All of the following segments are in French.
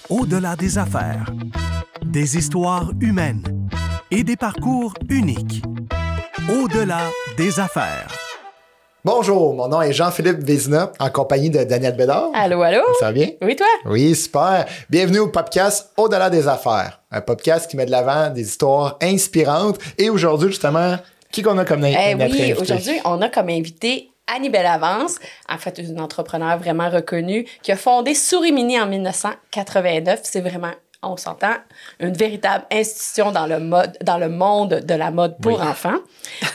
Au-delà des affaires. Des histoires humaines et des parcours uniques. Au-delà des affaires. Bonjour, mon nom est Jean-Philippe Vézina, en compagnie de Daniel Bédard. Allô, allô? Ça va bien? Oui, toi? Oui, super. Bienvenue au podcast Au-delà des affaires. Un podcast qui met de l'avant des histoires inspirantes. Et aujourd'hui, justement, qui qu'on a comme notre invité? Aujourd'hui, on a comme invité Annie Bellavance, en fait, une entrepreneure vraiment reconnue, qui a fondé Sourimini en 1989. C'est vraiment, on s'entend, une véritable institution dans le monde de la mode pour enfants.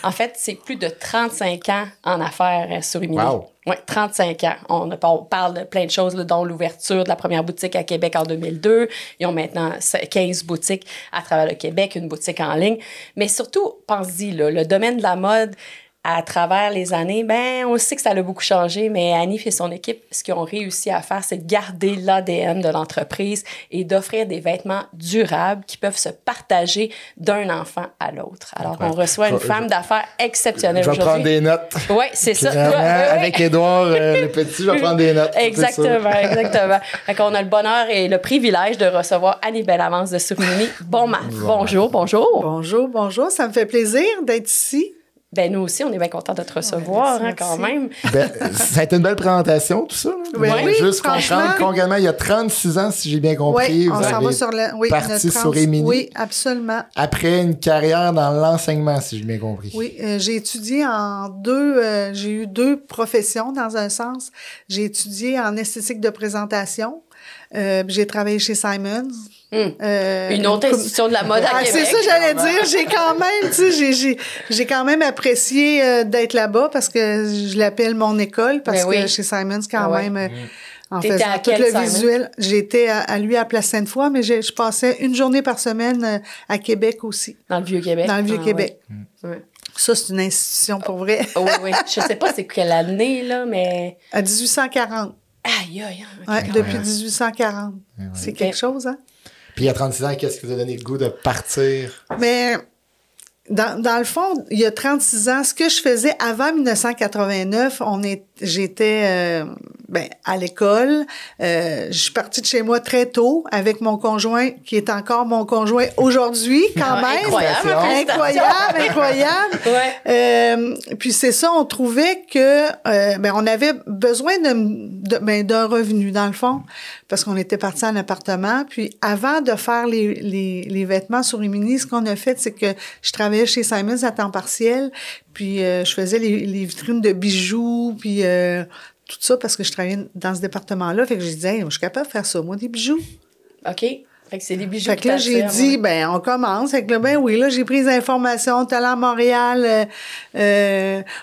En fait, c'est plus de 35 ans en affaires, Sourimini. Wow! Oui, 35 ans. On parle de plein de choses, là, dont l'ouverture de la première boutique à Québec en 2002. Ils ont maintenant 15 boutiques à travers le Québec, une boutique en ligne. Mais surtout, pense-y, là, le domaine de la mode, à travers les années, on sait que ça a beaucoup changé, mais Annie et son équipe, ce qu'ils ont réussi à faire, c'est de garder l'ADN de l'entreprise et d'offrir des vêtements durables qui peuvent se partager d'un enfant à l'autre. Alors, on reçoit une femme d'affaires exceptionnelle aujourd'hui. Je vais prendre des notes. Oui, c'est ça. Avec Édouard, le petit, je vais prendre des notes. Exactement, exactement. Fait qu'on a le bonheur et le privilège de recevoir Annie Bellavance de Sourimini. Bonjour. Bonjour. Ça me fait plaisir d'être ici. Nous aussi, on est bien contents de te recevoir, merci. quand même. Ça a été une belle présentation, tout ça. Oui, juste comprendre concrètement, il y a 36 ans, si j'ai bien compris. Oui, on s'en va sur parti sur Sourimini. Oui, absolument. Après une carrière dans l'enseignement, si j'ai bien compris. Oui, j'ai étudié j'ai eu deux professions dans un sens. J'ai étudié en esthétique de présentation. J'ai travaillé chez Simons. Une autre institution de la mode à Québec. C'est ça, j'allais dire. J'ai quand même apprécié d'être là-bas parce que je l'appelle mon école parce que chez Simons, quand même, en faisant tout le visuel, j'étais à lui à Place Sainte-Foy, mais je passais une journée par semaine à Québec aussi. Dans le Vieux-Québec. Dans le Vieux-Québec. Oui. Ça, c'est une institution pour vrai. Oui. Je sais pas c'est quelle année, là, mais... À 1840. Aïe. Okay, depuis 1840. C'est quelque chose, hein? Puis il y a 36 ans, qu'est-ce qui vous a donné le goût de partir? Mais dans le fond, il y a 36 ans, ce que je faisais avant 1989, j'étais à l'école. Je suis partie de chez moi très tôt avec mon conjoint, qui est encore mon conjoint aujourd'hui, quand même. Incroyable. Puis c'est ça, on trouvait que on avait besoin d'un revenu, dans le fond, parce qu'on était partis en appartement. Puis avant de faire les vêtements Sourimini, ce qu'on a fait, c'est que je travaillais chez Simons à temps partiel, puis je faisais les vitrines de bijoux, puis tout ça, parce que je travaillais dans ce département-là. Fait que je disais, je suis capable de faire ça, moi, des bijoux. OK. Fait que c'est des bijoux. Fait que là, j'ai dit, on commence. Fait que là, j'ai pris des informations. T'es allé à Montréal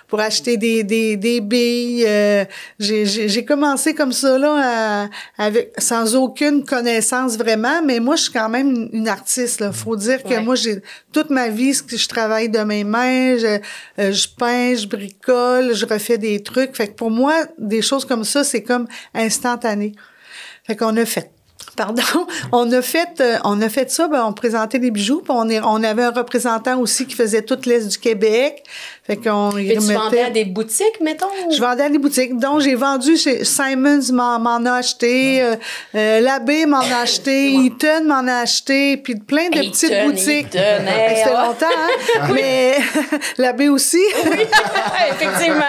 pour acheter des billes. J'ai commencé comme ça, là, sans aucune connaissance vraiment. Mais moi, je suis quand même une artiste, là. Faut dire que moi, j'ai toute ma vie, je travaille de mes mains. Je peins, je bricole, je refais des trucs. Fait que pour moi, des choses comme ça, c'est comme instantané. Fait qu'on a fait. On a fait ça, on présentait des bijoux, puis on avait un représentant aussi qui faisait toute l'Est du Québec. Fait qu'on tu vendais à des boutiques, mettons? Je vendais à des boutiques. Donc, j'ai vendu chez Simons, m'en a acheté, L'Abbé m'en a acheté, Eaton m'en a acheté, puis plein de petites boutiques. C'était longtemps, hein? Mais L'Abbé aussi. Oui, effectivement.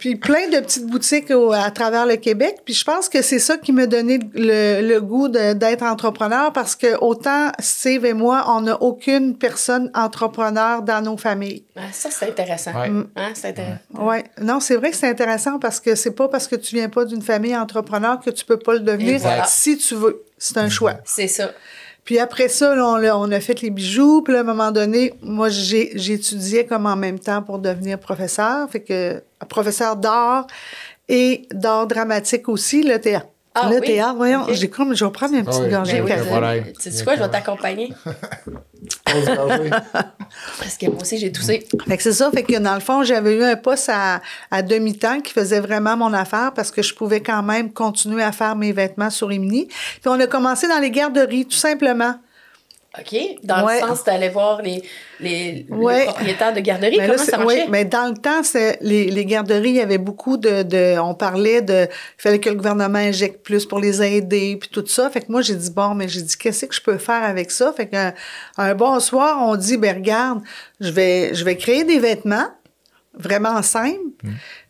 Puis plein de petites boutiques à travers le Québec. Puis je pense que c'est ça qui m'a donné le goût d'être entrepreneur, parce que autant Steve et moi, on n'a aucune personne entrepreneur dans nos familles. Ça, c'est intéressant. Ouais. C'est intéressant. Ouais. Non, c'est vrai que c'est intéressant parce que c'est pas parce que tu viens pas d'une famille entrepreneur que tu peux pas le devenir si tu veux. C'est un choix. C'est ça. Puis après ça, là, on a fait les bijoux. Puis là, à un moment donné, moi, j'étudiais comme en même temps pour devenir professeur. Fait que professeur d'art et d'art dramatique aussi, le théâtre. Le théâtre, voyons, je vais prendre une petite gorgée de café. Tu sais quoi, je vais t'accompagner. Parce que moi aussi, j'ai toussé. Fait que c'est ça. Fait que dans le fond, j'avais eu un poste à demi-temps qui faisait vraiment mon affaire parce que je pouvais quand même continuer à faire mes vêtements Sourimini. Puis on a commencé dans les garderies, tout simplement. OK. Dans le sens, tu allais voir les propriétaires de garderies. Mais comment ça marchait? Oui, mais dans le temps, les garderies, il y avait beaucoup on parlait il fallait que le gouvernement injecte plus pour les aider, puis tout ça. Fait que moi, j'ai dit, qu'est-ce que je peux faire avec ça? Fait qu'un bon soir, on dit, regarde, je vais créer des vêtements vraiment simples.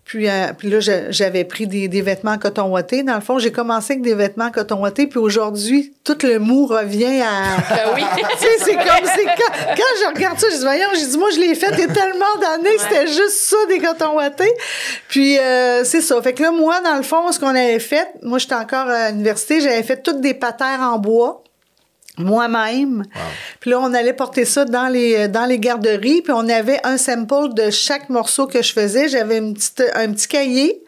Puis là, j'avais pris des vêtements en coton ouaté. Dans le fond, j'ai commencé avec des vêtements en coton ouaté, puis aujourd'hui, tout le mou revient à... oui. Tu sais, c'est quand je regarde ça, je dis, voyons, moi, je l'ai fait il y a tellement d'années, c'était juste ça, des cotons ouatés. Puis c'est ça. Fait que là, moi, dans le fond, ce qu'on avait fait, moi, j'étais encore à l'université, j'avais fait toutes des patères en bois. Moi-même. Wow. Puis là, on allait porter ça dans les garderies, puis on avait un sample de chaque morceau que je faisais. J'avais un petit cahier.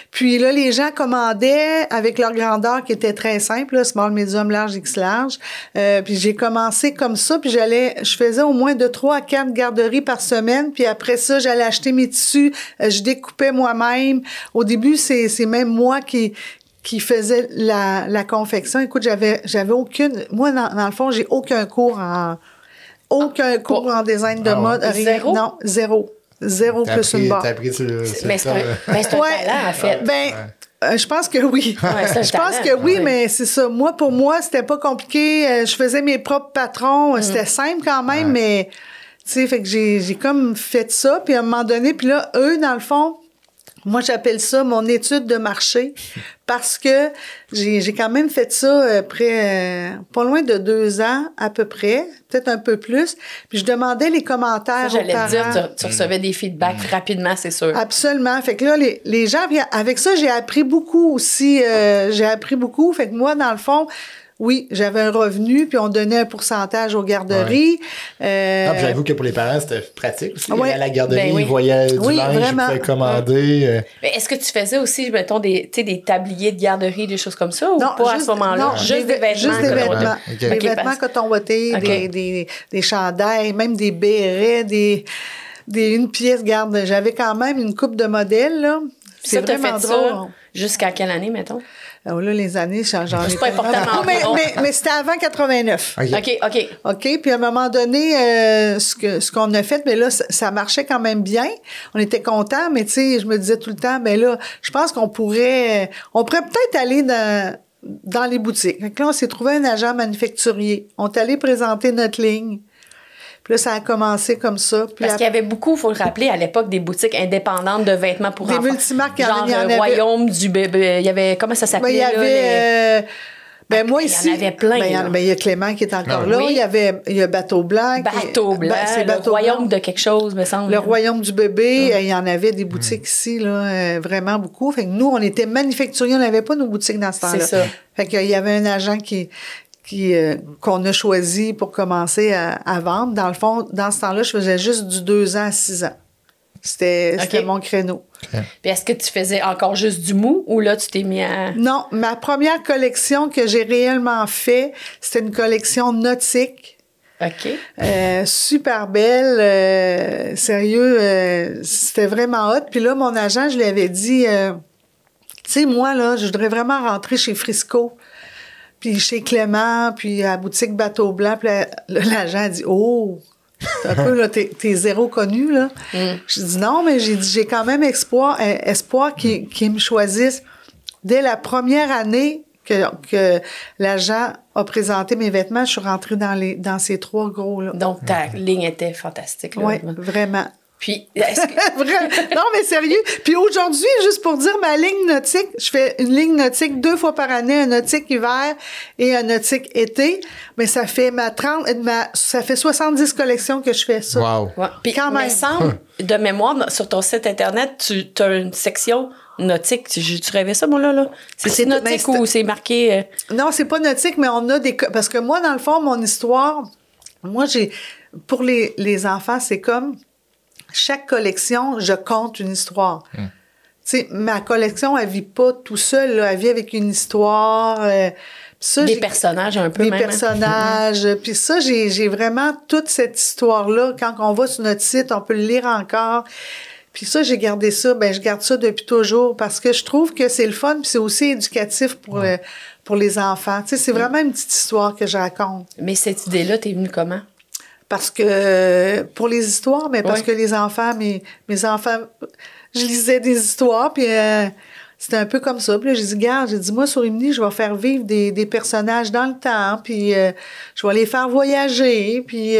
Puis là, les gens commandaient avec leur grandeur qui était très simple, là, small, medium, large, X large. Puis j'ai commencé comme ça, puis je faisais au moins de 3 à 4 garderies par semaine. Puis après ça, j'allais acheter mes tissus, je découpais moi-même. Au début, c'est même moi qui faisait la confection. Écoute, j'avais aucune... Moi, dans le fond, j'ai aucun cours en design de mode. Zéro? Non, zéro. Zéro plus une barre. T'as appris sur mais c'est un talent, en fait. Je pense que oui. Je pense que oui, mais c'est ça. Pour moi, c'était pas compliqué. Je faisais mes propres patrons. C'était simple quand même, mais... Tu sais, fait que j'ai comme fait ça. Puis à un moment donné, puis là, eux, dans le fond... Moi, j'appelle ça mon étude de marché parce que j'ai quand même fait ça pas loin de 2 ans à peu près, peut-être un peu plus. Puis je demandais les commentaires aux parents. J'allais dire, tu recevais des feedbacks rapidement, c'est sûr. Absolument. Fait que là, les gens, avec ça, j'ai appris beaucoup aussi. Fait que moi, dans le fond... Oui, j'avais un revenu, puis on donnait un pourcentage aux garderies. Puis j'avoue que pour les parents, c'était pratique aussi. À la garderie, ils voyaient du linge, ils pouvaient commander. Mais est-ce que tu faisais aussi, mettons, des tabliers de garderie, des choses comme ça, ou pas à ce moment-là? Non, juste des vêtements. Juste des vêtements. Okay. Des vêtements coton ouaté, des chandails, même des bérets, une pièce garde. J'avais quand même une coupe de modèles, là. C'est vraiment drôle. Ça jusqu'à quelle année, mettons? Alors là, les années, j'en ai c'est pas important. Mais c'était avant 89. OK. Puis à un moment donné, ce qu'on a fait, mais là, ça marchait quand même bien. On était contents, mais tu sais, je me disais tout le temps, ben là, je pense qu'on pourrait peut-être aller dans les boutiques. Donc là, on s'est trouvé un agent manufacturier. On est allé présenter notre ligne. Puis là, ça a commencé comme ça. Puis parce qu'il y avait beaucoup, il faut le rappeler, à l'époque, des boutiques indépendantes de vêtements pour enfants. Des multimarques, il y en avait. Royaume du bébé. Il y avait, comment ça s'appelait? Il y avait... moi, ici... Il y en avait plein. Il y a Clément qui est encore là. Oui. Il y a Bateau Blanc. Bateau Blanc, c'est le Royaume de quelque chose, me semble. Le Royaume du bébé. Il y en avait des boutiques ici, là, vraiment beaucoup. Fait que nous, on était manufacturiers, on n'avait pas nos boutiques dans ce temps-là. C'est ça. Fait qu'il y avait un agent qu'on a choisi pour commencer à vendre. Dans le fond, dans ce temps-là, je faisais juste du 2 ans à 6 ans. C'était mon créneau. Okay. Puis est-ce que tu faisais encore juste du mou ou là, tu t'es mis à... Non, ma première collection que j'ai réellement fait, c'était une collection nautique. OK. Super belle. Sérieux, c'était vraiment hot. Puis là, mon agent, je lui avais dit, tu sais, moi, là, je voudrais vraiment rentrer chez Frisco. Puis chez Clément, puis à la boutique Bateau Blanc. Puis l'agent a dit « Oh, un peu, là, t'es zéro connu, là. » J'ai dit « Non, mais j'ai quand même espoir qu'ils me choisissent. » Dès la première année que l'agent a présenté mes vêtements, je suis rentrée dans ces 3 gros-là. Donc, ta ligne était fantastique. Oui, vraiment. Puis, est-ce que... Non, mais sérieux. Puis aujourd'hui, juste pour dire ma ligne nautique, je fais une ligne nautique 2 fois par année, un nautique hiver et un nautique été. Mais ça fait ça fait 70 collections que je fais ça. Wow. Ouais. Puis, quand même, semble, de mémoire, sur ton site Internet, tu as une section nautique. Tu rêvais ça, moi, là? C'est nautique ou c'est marqué... Non, c'est pas nautique, mais on a des... Parce que moi, dans le fond, mon histoire, pour les enfants, c'est comme... Chaque collection, je compte une histoire. Tu sais, ma collection, elle vit pas tout seul, là. Elle vit avec une histoire. Des personnages un peu, des personnages. Puis ça, j'ai vraiment toute cette histoire-là. Quand on va sur notre site, on peut le lire encore. Puis ça, j'ai gardé ça. Je garde ça depuis toujours parce que je trouve que c'est le fun puis c'est aussi éducatif pour les enfants. Tu sais, c'est vraiment une petite histoire que je raconte. Mais cette idée-là, t'es venue comment? Parce que, pour les histoires, mais parce que les enfants, mes enfants, je lisais des histoires, puis c'était un peu comme ça. Puis là, j'ai dit, regarde, moi, sur Rimini, je vais faire vivre des personnages dans le temps, puis je vais les faire voyager, puis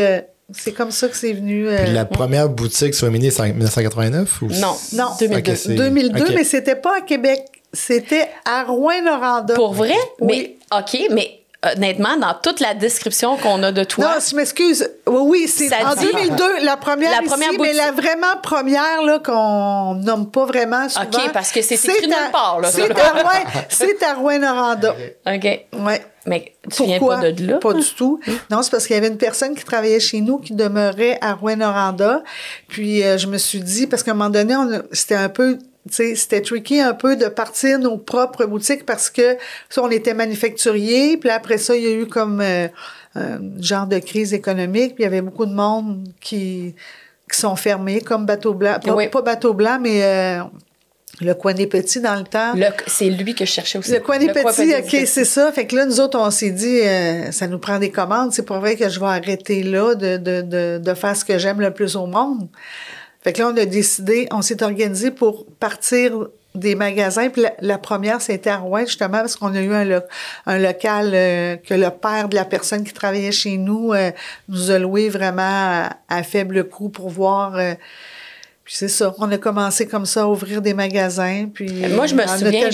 c'est comme ça que c'est venu. Puis la première boutique sur Rimini, c'est en 1989? Ou... Non, 2002. Okay, 2002, mais c'était pas à Québec, c'était à Rouyn-Noranda. Pour vrai? Oui. Mais, OK, mais... Honnêtement, dans toute la description qu'on a de toi... Non, je m'excuse. Oui, c'est en 2002, la première ici, mais la vraiment première là, qu'on nomme pas vraiment souvent. OK, parce que c'est écrit nulle part. Là, c'est à Rouyn-Noranda. OK. Ouais. Mais tu viens pas de là? Pas du tout. Non, c'est parce qu'il y avait une personne qui travaillait chez nous qui demeurait à Rouyn-Noranda. Puis je me suis dit, parce qu'à un moment donné, c'était un peu... Tu sais, c'était tricky un peu de partir nos propres boutiques parce que ça, on était manufacturier, puis après ça, il y a eu comme un genre de crise économique, puis il y avait beaucoup de monde qui sont fermés, comme Bateau Blanc. Pas Bateau Blanc, mais le Coin des Petits dans le temps. C'est lui que je cherchais aussi. Le Coin des Petits, OK, c'est ça. Fait que là, nous autres, on s'est dit, ça nous prend des commandes. C'est pas vrai que je vais arrêter là de faire ce que j'aime le plus au monde. Fait que là, on s'est organisé pour partir des magasins. Puis la première, c'était à Rouen, justement, parce qu'on a eu un local que le père de la personne qui travaillait chez nous nous a loué vraiment à faible coût pour voir... Puis c'est ça, on a commencé comme ça à ouvrir des magasins. Puis moi, je me souviens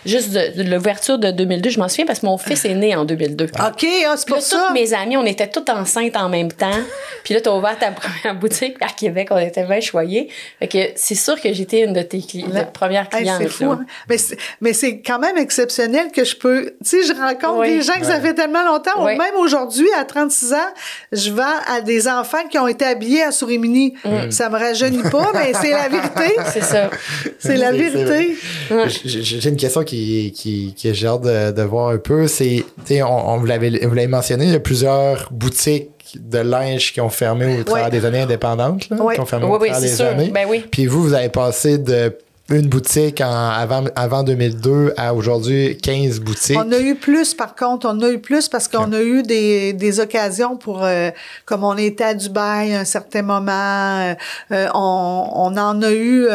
juste de l'ouverture de 2002. Je m'en souviens parce que mon fils est né en 2002. OK, c'est pour ça. Toutes mes amies, on était toutes enceintes en même temps. Puis là, tu as ouvert ta première boutique à Québec. On était bien choyés. Fait que c'est sûr que j'étais une de tes premières clientes. C'est fou, hein? Mais c'est quand même exceptionnel que je peux... Tu sais, je rencontre des gens que ça fait tellement longtemps. Ou même aujourd'hui, à 36 ans, je vends à des enfants qui ont été habillés à Sourimini. Ça me rajeunit pas, mais c'est la vérité. C'est ça. C'est la vérité. J'ai une question que j'ai hâte de voir un peu. C'est, tu sais, vous l'avez mentionné, il y a plusieurs boutiques de linge qui ont fermé au travers des années indépendantes, là, qui ont fermé au travers des années. Ben oui. Puis vous avez passé de une boutique avant 2002 à aujourd'hui 15 boutiques. On a eu plus, par contre. On a eu plus parce qu'on a eu des occasions pour... comme on était à Dubaï à un certain moment, on en a eu...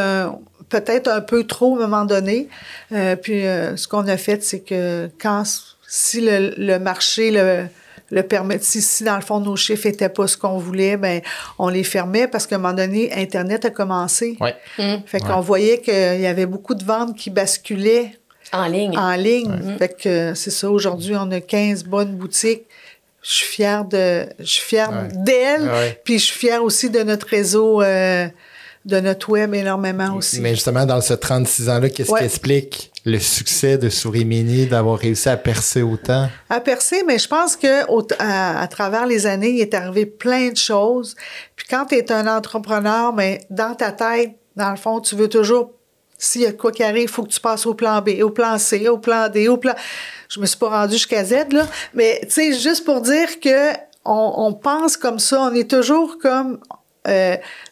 peut-être un peu trop à un moment donné. Puis ce qu'on a fait, c'est que si le marché le permet, si dans le fond nos chiffres étaient pas ce qu'on voulait, ben on les fermait parce qu'à un moment donné, Internet a commencé. Ouais. Fait qu'on voyait qu'il y avait beaucoup de ventes qui basculaient en ligne. Ouais. Fait que c'est ça, aujourd'hui, on a 15 bonnes boutiques. Je suis fière d'elle, puis je suis fière aussi de notre réseau, de notre web énormément aussi. Mais justement, dans ce 36 ans-là, qu'est-ce qui explique le succès de Sourimini, d'avoir réussi à percer autant? À percer, mais je pense que à travers les années, il est arrivé plein de choses. Puis quand tu es un entrepreneur, mais dans ta tête, dans le fond, tu veux toujours, s'il y a quoi qui arrive, il faut que tu passes au plan B, au plan C, au plan D, au plan... Je me suis pas rendue jusqu'à Z, là. Mais, tu sais, juste pour dire que on pense comme ça, on est toujours comme...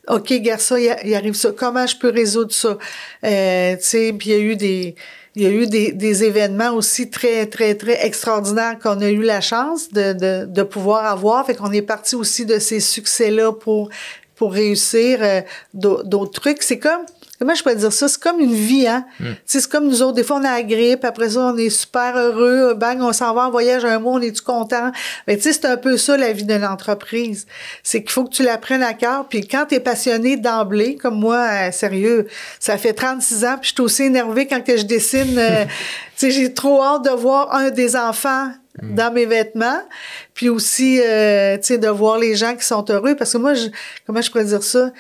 OK, garçon, il arrive ça. Comment je peux résoudre ça? Tu sais, puis il y a eu des événements aussi très, très, très extraordinaires qu'on a eu la chance de pouvoir avoir. Fait qu'on est parti aussi de ces succès-là pour réussir d'autres trucs. C'est comme... Comment je peux dire ça? C'est comme une vie, hein? C'est comme nous autres. Des fois, on a la grippe. Après ça, on est super heureux. Bang, on s'en va en voyage un mois. On est-tu content? Mais tu sais, c'est un peu ça, la vie de l'entreprise. C'est qu'il faut que tu la prennes à cœur. Puis quand t'es passionné d'emblée, comme moi, sérieux, ça fait 36 ans. Puis je suis aussi énervée quand que je dessine. Tu sais, j'ai trop hâte de voir un des enfants dans mes vêtements. Puis aussi, tu sais, de voir les gens qui sont heureux. Parce que moi, comment je pourrais dire ça?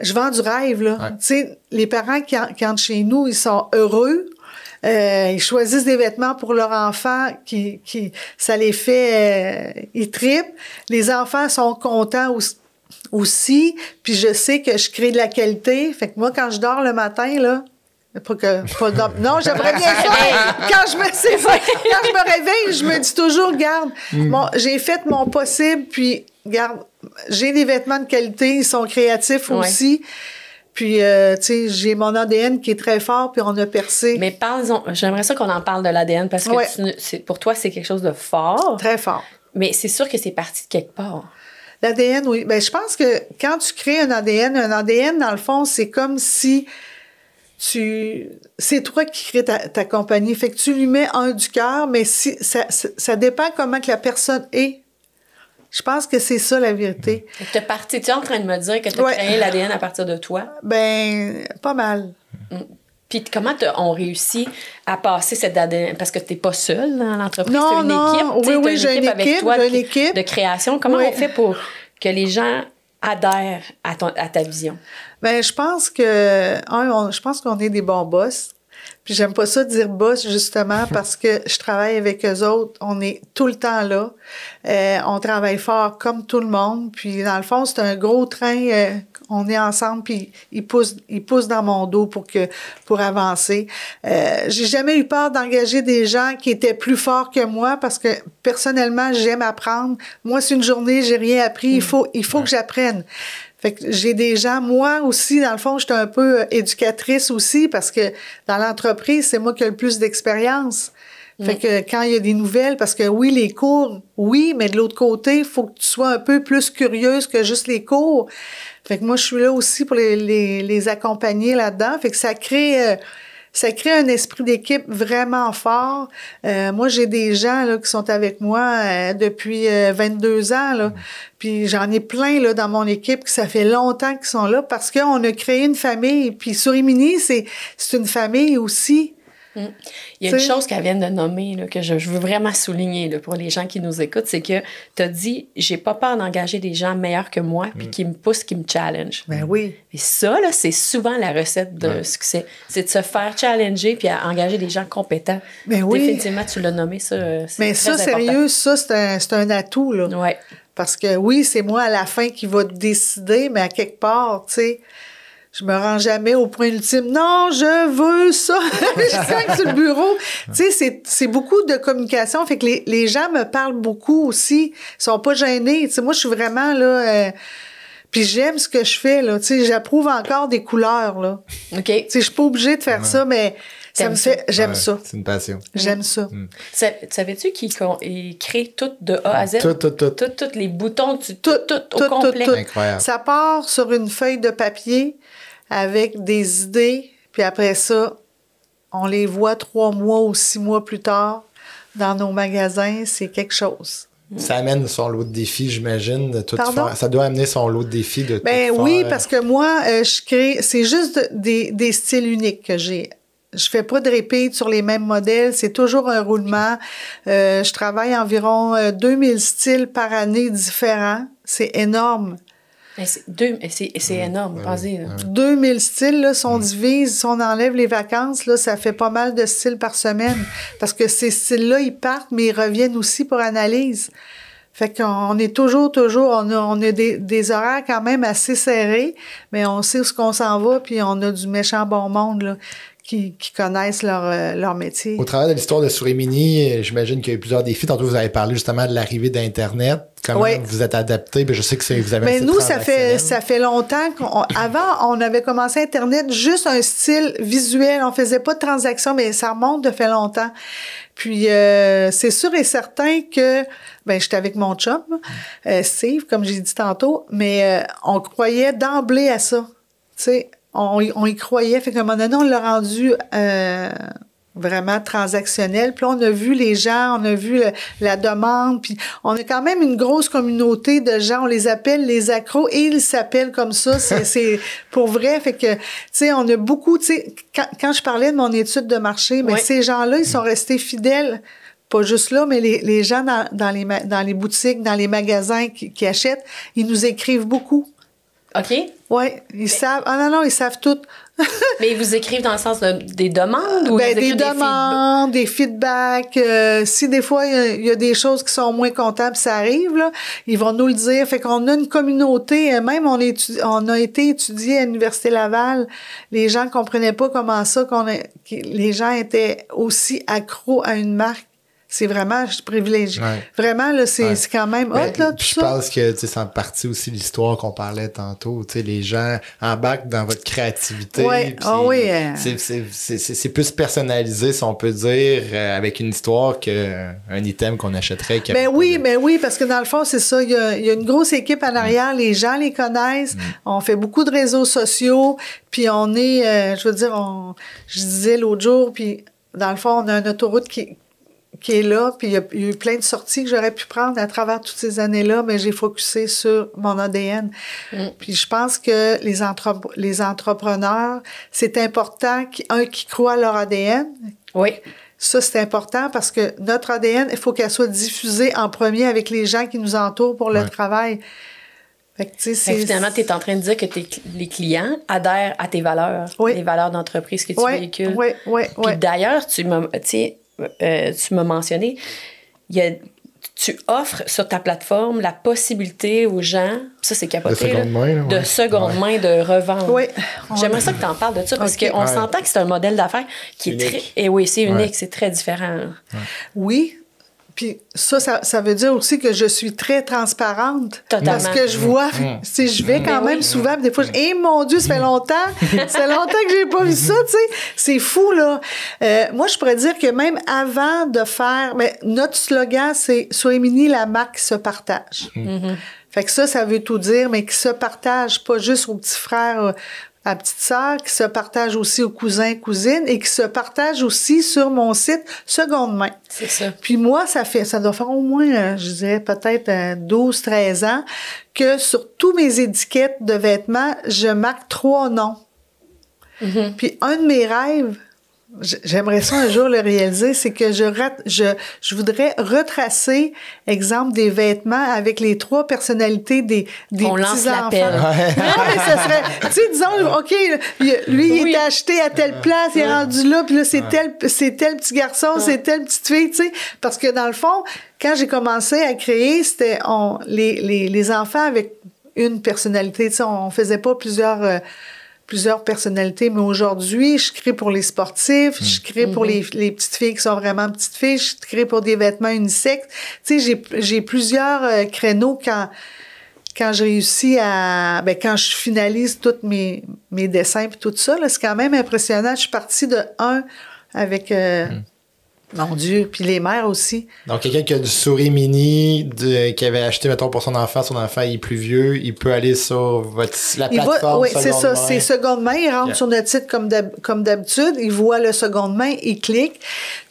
Je vends du rêve, là. Ouais. Tu sais, les parents qui entrent chez nous, ils sont heureux. Ils choisissent des vêtements pour leur enfant qui ça les fait... ils trippent. Les enfants sont contents aussi. Puis je sais que je crée de la qualité. Fait que moi, quand je dors le matin, là... non, j'aimerais bien ça. Quand je me réveille, je me dis toujours, regarde, j'ai fait mon possible, puis regarde, j'ai des vêtements de qualité, ils sont créatifs aussi. Puis, tu sais, j'ai mon ADN qui est très fort, puis on a percé. Mais parlons, j'aimerais ça qu'on en parle de l'ADN parce que pour toi, c'est quelque chose de fort. Très fort. Mais c'est sûr que c'est parti de quelque part. L'ADN, oui. Ben, je pense que quand tu crées un ADN, dans le fond, c'est comme si c'est toi qui crée ta compagnie. Fait que tu lui mets un du cœur, mais ça dépend comment que la personne est. Je pense que c'est ça, la vérité. Tu es en train de me dire que tu as créé l'ADN à partir de toi? Ben, pas mal. Puis comment on réussit à passer cet ADN? Parce que tu n'es pas seule dans l'entreprise, tu as une équipe. Oui, j'ai une équipe avec toi de création. Comment on fait pour que les gens adhèrent à ta vision? Ben, je pense qu'on est des bons boss. Puis j'aime pas ça dire boss, justement, parce que je travaille avec eux autres. On est tout le temps là. On travaille fort comme tout le monde. Puis dans le fond, c'est un gros train. On est ensemble, puis ils poussent dans mon dos pour avancer. J'ai jamais eu peur d'engager des gens qui étaient plus forts que moi parce que personnellement, j'aime apprendre. Moi, c'est une journée, j'ai rien appris. Il faut que j'apprenne. Fait que j'ai des gens, moi aussi, dans le fond, j'étais un peu éducatrice aussi parce que dans l'entreprise, c'est moi qui ai le plus d'expérience. Fait que quand il y a des nouvelles, parce que oui, les cours, oui, mais de l'autre côté, il faut que tu sois un peu plus curieuse que juste les cours. Fait que moi, je suis là aussi pour les accompagner là-dedans. Fait que ça crée un esprit d'équipe vraiment fort. Moi, j'ai des gens là, qui sont avec moi depuis 22 ans. Là. Puis j'en ai plein là, dans mon équipe que ça fait longtemps qu'ils sont là parce qu'on a créé une famille. Puis Souris-Mini, c'est une famille aussi. Il y a une chose qu'elle vient de nommer là, que je veux vraiment souligner là, pour les gens qui nous écoutent, c'est que tu as dit « j'ai pas peur d'engager des gens meilleurs que moi puis qui me poussent, qui me challenge ». Ben oui. Et ça, là, c'est souvent la recette de succès. C'est de se faire challenger puis à engager des gens compétents. Ben oui. Définitivement, tu l'as nommé, ça, c'est mais très ça, sérieux, ça, c'est un atout. Là. Ouais. Parce que oui, c'est moi à la fin qui va décider, mais à quelque part, tu sais... Je me rends jamais au point ultime. Non, je veux ça. Je sens sur le bureau. Tu sais, c'est beaucoup de communication. Fait que les gens me parlent beaucoup aussi. Ils sont pas gênés. Tu sais, moi, je suis vraiment là. Puis j'aime ce que je fais là. Tu sais, j'approuve encore des couleurs là. Ok. Tu sais, je suis pas obligée de faire ça, mais ça me fait. J'aime ça. C'est une passion. J'aime ça. Savais-tu qu'ils créent tout de A à Z? Tout les boutons, tout au complet. Incroyable. Ça part sur une feuille de papier. Avec des idées, puis après ça, on les voit 3 mois ou 6 mois plus tard dans nos magasins, c'est quelque chose. Ça amène son lot de défis, j'imagine, de tout Pardon? faire. Ça doit amener son lot de défis de tout faire. Oui, parce que moi, je crée... C'est juste des styles uniques que j'ai. Je fais pas de repeat sur les mêmes modèles. C'est toujours un roulement. Je travaille environ 2000 styles par année différents. C'est énorme. C'est énorme, pensez. 2000 styles, là, si on divise, si on enlève les vacances, là, ça fait pas mal de styles par semaine. Parce que ces styles-là, ils partent, mais ils reviennent aussi pour analyse. Fait qu'on est toujours, on a des horaires quand même assez serrés, mais on sait où qu'on s'en va, puis on a du méchant bon monde, là, qui connaissent leur métier. Au travers de l'histoire de Souris-Mini, j'imagine qu'il y a eu plusieurs défis. Tantôt, vous avez parlé justement de l'arrivée d'Internet. Comment vous êtes adapté? Je sais que vous avez un style nous, ça transactionnel. fait longtemps avant, on avait commencé Internet, juste un style visuel. On faisait pas de transactions, mais ça remonte de fait longtemps. Puis, c'est sûr et certain que, j'étais avec mon chum, Steve, comme j'ai dit tantôt, mais on croyait d'emblée à ça. Tu sais, on y croyait. Fait qu'à un moment donné, on l'a rendu vraiment transactionnel. Puis là, on a vu les gens, on a vu la demande. Puis on a quand même une grosse communauté de gens. On les appelle les accros et ils s'appellent comme ça. C'est pour vrai. Fait que, tu sais, on a beaucoup, tu sais, quand je parlais de mon étude de marché, mais ces gens-là, ils sont restés fidèles. Pas juste là, mais les gens dans les boutiques, dans les magasins qui achètent, ils nous écrivent beaucoup. OK. Oui, ils savent. Ah non, ils savent tout. Mais ils vous écrivent dans le sens des demandes ou des demandes, des feedbacks. Si des fois, il y a des choses qui sont moins comptables, ça arrive, là, ils vont nous le dire. Fait qu'on a une communauté. Même, on a été étudié à l'Université Laval. Les gens comprenaient pas comment ça, les gens étaient aussi accros à une marque. c'est vraiment, je privilégie. Ouais. Vraiment, là, c'est quand même hot, là, tout je ça. Je pense que, tu sais, c'est en partie aussi l'histoire qu'on parlait tantôt. Tu sais, les gens embarquent dans votre créativité. Ouais. C'est plus personnalisé, si on peut dire, avec une histoire qu'un item qu'on achèterait. Ben oui, parce que dans le fond, c'est ça. Il y a une grosse équipe en arrière. Les gens les connaissent. On fait beaucoup de réseaux sociaux. Puis on est, je veux dire, je disais l'autre jour, puis dans le fond, on a une autoroute qui est là, puis il y a eu plein de sorties que j'aurais pu prendre à travers toutes ces années-là, mais j'ai focusé sur mon ADN. Puis je pense que les entrepreneurs, c'est important qu'ils croient à leur ADN. Oui. Ça, c'est important parce que notre ADN, il faut qu'elle soit diffusée en premier avec les gens qui nous entourent pour le travail. Fait que, finalement, tu es en train de dire que les clients adhèrent à tes valeurs, les valeurs d'entreprise que tu véhicules. Oui. Puis d'ailleurs, tu m'as mentionné, tu offres sur ta plateforme la possibilité aux gens, ça c'est capoté, de seconde main, de revendre. Oui. J'aimerais ça que tu en parles de ça, parce qu'on s'entend que c'est un modèle d'affaires qui est très... Et oui, c'est unique, c'est très différent. Ouais. Oui. Puis ça veut dire aussi que je suis très transparente. Totalement. Parce que je vois, je vais quand même souvent, des fois, mon Dieu, ça fait longtemps que j'ai pas vu ça, tu sais. C'est fou, là. Moi, je pourrais dire que même avant de faire, notre slogan, c'est « Soémini, la marque qui se partage ». Fait que ça veut tout dire, mais qui se partage, pas juste aux petits frères, à la petite sœur, qui se partage aussi aux cousins, cousines, et qui se partage aussi sur mon site seconde main. C'est ça. Puis moi, ça doit faire au moins, je dirais peut-être 12, 13 ans, que sur tous mes étiquettes de vêtements, je marque 3 noms. Puis un de mes rêves, j'aimerais ça un jour le réaliser, c'est que je voudrais retracer, exemple, des vêtements avec les 3 personnalités des on lance l'appel. Non, mais ça serait, tu sais, disons, OK, lui, il était acheté à telle place, il est rendu là, puis là, c'est tel petit garçon, c'est telle petite fille, tu sais, parce que dans le fond, quand j'ai commencé à créer, c'était les enfants avec une personnalité, tu sais, on faisait pas plusieurs personnalités, mais aujourd'hui, je crée pour les sportifs, je crée pour les petites filles qui sont vraiment petites filles, je crée pour des vêtements unisexes. Tu sais, j'ai plusieurs créneaux quand je réussis quand je finalise tous mes dessins puis tout ça, là, c'est quand même impressionnant. Je suis partie de 1 avec... Mon Dieu, puis les mères aussi. Donc, quelqu'un qui a du Soémini, qui avait acheté, mettons, pour son enfant il est plus vieux, il peut aller sur la plateforme. Oui, c'est ça, c'est seconde main. Il rentre sur notre site comme d'habitude, il voit le seconde main, il clique.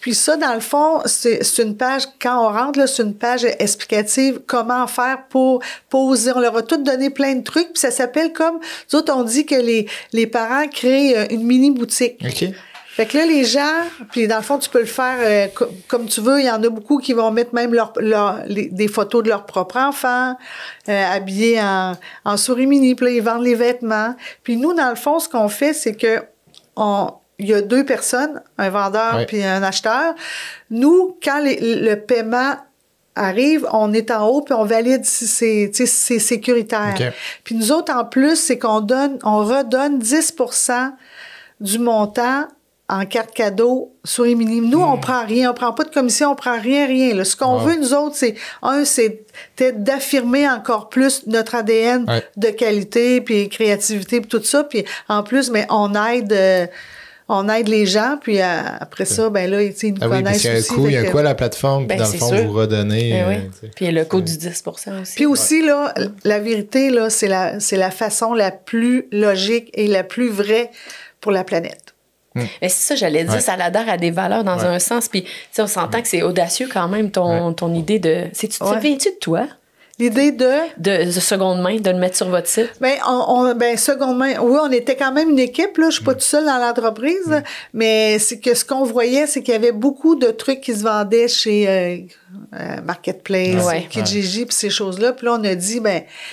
Puis ça, dans le fond, c'est une page, quand on rentre, là, c'est une page explicative, comment faire pour poser. On leur a tout donné plein de trucs, puis ça s'appelle comme, nous autres, on dit que les parents créent une mini-boutique. OK. Fait que là, les gens, puis dans le fond, tu peux le faire comme tu veux. Il y en a beaucoup qui vont mettre même des photos de leurs propres enfants, habillés en Soémini, puis là, ils vendent les vêtements. Puis nous, dans le fond, ce qu'on fait, c'est que il y a 2 personnes, un vendeur puis un acheteur. Nous, quand le paiement arrive, on est en haut puis on valide si c'est sécuritaire. Okay. Puis nous autres, en plus, c'est qu'on redonne 10% du montant en carte cadeau Soémini. Nous, on prend rien, on prend pas de commission, on prend rien. Là. Ce qu'on veut, nous autres, c'est d'affirmer encore plus notre ADN de qualité, puis créativité, puis tout ça. Puis en plus, mais on aide les gens, puis après ça, ben là, ils nous connaissent parce aussi. Il y a un coût à la plateforme, puis dans le fond, vous redonnez. Puis le coût du 10% aussi. Puis aussi, là, la vérité, là, c'est la façon la plus logique et la plus vraie pour la planète. Mais c'est ça, j'allais dire, ça adhère à des valeurs dans un sens. Puis, on s'entend que c'est audacieux quand même, ton idée de... Ça vient-tu de toi? L'idée de seconde main, de le mettre sur votre site? Seconde main, oui, on était quand même une équipe, là. Je suis pas toute seule dans l'entreprise, mais c'est que ce qu'on voyait, c'est qu'il y avait beaucoup de trucs qui se vendaient chez Marketplace, Kijiji, puis ces choses-là. Puis là, on a dit, tu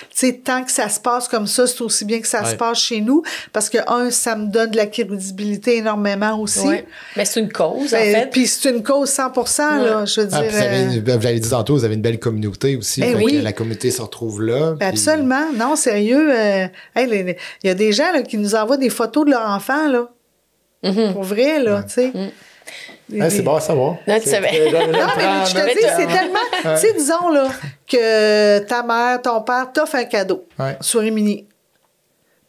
sais, tant que ça se passe comme ça, c'est aussi bien que ça se passe chez nous, parce que, ça me donne de la crédibilité énormément aussi. Oui. Mais c'est une cause, en fait. Puis c'est une cause 100%, là, je veux dire. Vous l'avez dit tantôt, vous avez une belle communauté aussi. La communauté se retrouve là. Absolument. Non, sérieux. Il y a des gens là, qui nous envoient des photos de leurs enfants, là. Pour vrai, là, tu sais. C'est bon à savoir. Non, tu savais. Non, mais je te dis, c'est tellement... Tu sais, disons, là, que ta mère, ton père t'offre un cadeau sur Rimini.